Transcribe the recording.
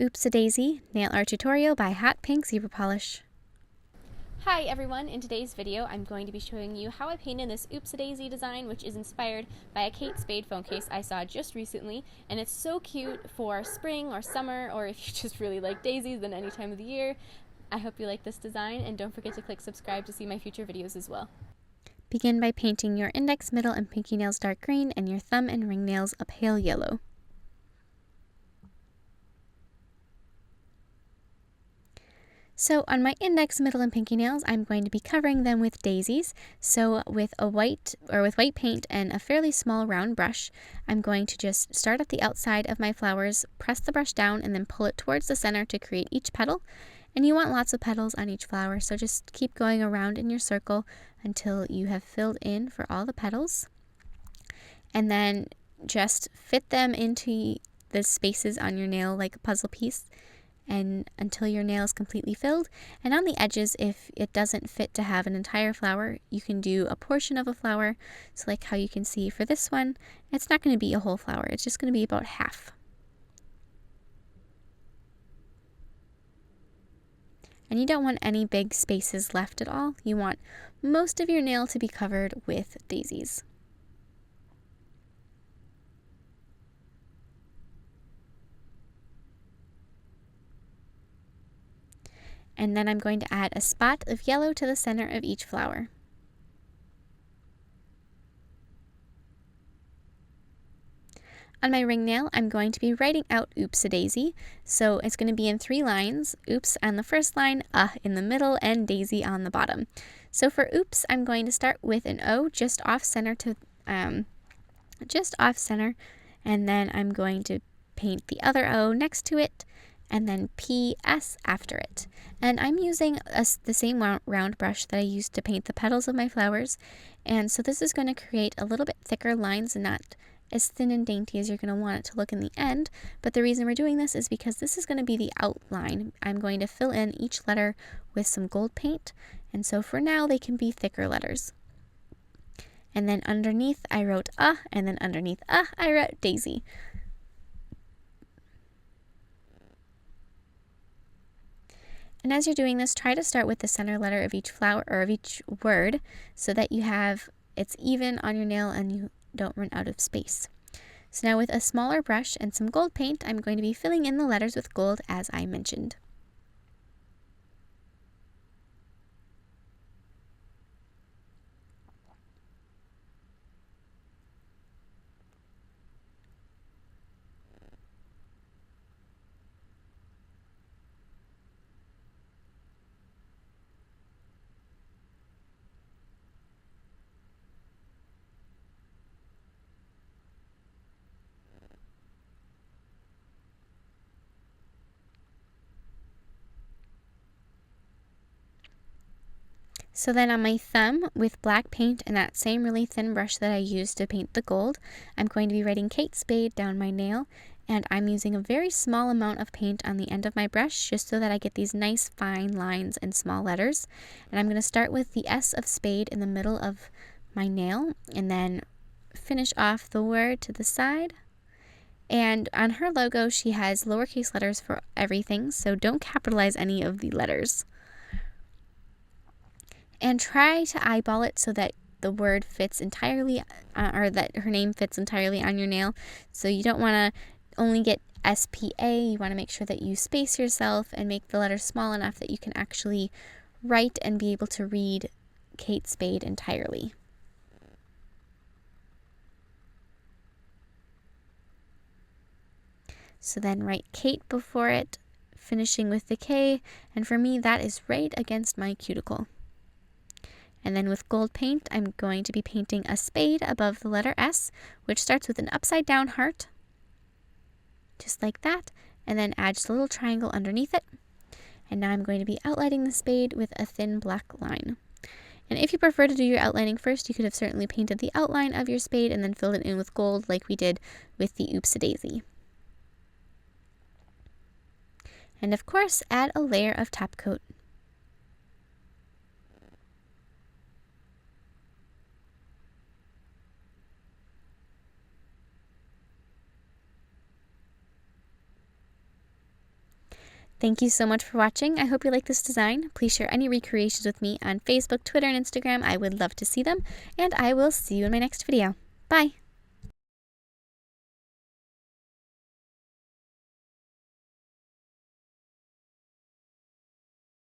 Oops-a-daisy nail art tutorial by Hotpinkzebrapolish. Hi everyone, in today's video I'm going to be showing you how I painted this Oops-a-daisy design, which is inspired by a Kate Spade phone case I saw just recently, and it's so cute for spring or summer, or if you just really like daisies, then any time of the year. I hope you like this design, and don't forget to click subscribe to see my future videos as well. Begin by painting your index, middle, and pinky nails dark green and your thumb and ring nails a pale yellow. So on my index, middle, and pinky nails, I'm going to be covering them with daisies. So with white paint and a fairly small round brush, I'm going to just start at the outside of my flowers, press the brush down, and then pull it towards the center to create each petal. And you want lots of petals on each flower, so just keep going around in your circle until you have filled in for all the petals. And then just fit them into the spaces on your nail like a puzzle piece, and until your nail is completely filled. And on the edges, if it doesn't fit to have an entire flower, you can do a portion of a flower. So like how you can see for this one, it's not going to be a whole flower, it's just going to be about half. And you don't want any big spaces left at all. You want most of your nail to be covered with daisies. And then I'm going to add a spot of yellow to the center of each flower. On my ring nail, I'm going to be writing out Oops-a-daisy, so it's going to be in 3 lines, oops on the first line, in the middle, and daisy on the bottom. So for oops, I'm going to start with an O just off center, and then I'm going to paint the other O next to it, and then PS after it. And I'm using the same round brush that I used to paint the petals of my flowers, and so this is going to create a little bit thicker lines and not as thin and dainty as you're going to want it to look in the end. But the reason we're doing this is because this is going to be the outline. I'm going to fill in each letter with some gold paint, and so for now they can be thicker letters. And then underneath I wrote and then underneath I wrote daisy. And as you're doing this, try to start with the center letter of each flower or of each word so that it's even on your nail and you don't run out of space. So now with a smaller brush and some gold paint, I'm going to be filling in the letters with gold as I mentioned. So then on my thumb, with black paint and that same really thin brush that I used to paint the gold, I'm going to be writing Kate Spade down my nail, and I'm using a very small amount of paint on the end of my brush just so that I get these nice fine lines and small letters. And I'm going to start with the S of Spade in the middle of my nail, and then finish off the word to the side. And on her logo, she has lowercase letters for everything, so don't capitalize any of the letters. And try to eyeball it so that the word fits entirely, or that her name fits entirely on your nail. So you don't want to only get SPA, you want to make sure that you space yourself and make the letters small enough that you can actually write and be able to read Kate Spade entirely. So then write Kate before it, finishing with the K, and for me that is right against my cuticle. And then with gold paint, I'm going to be painting a spade above the letter S, which starts with an upside down heart, just like that, and then add just a little triangle underneath it. And now I'm going to be outlining the spade with a thin black line. And if you prefer to do your outlining first, you could have certainly painted the outline of your spade and then filled it in with gold like we did with the Oops-a-daisy. And of course, add a layer of top coat. Thank you so much for watching. I hope you like this design. Please share any recreations with me on Facebook, Twitter, and Instagram. I would love to see them. And I will see you in my next video. Bye!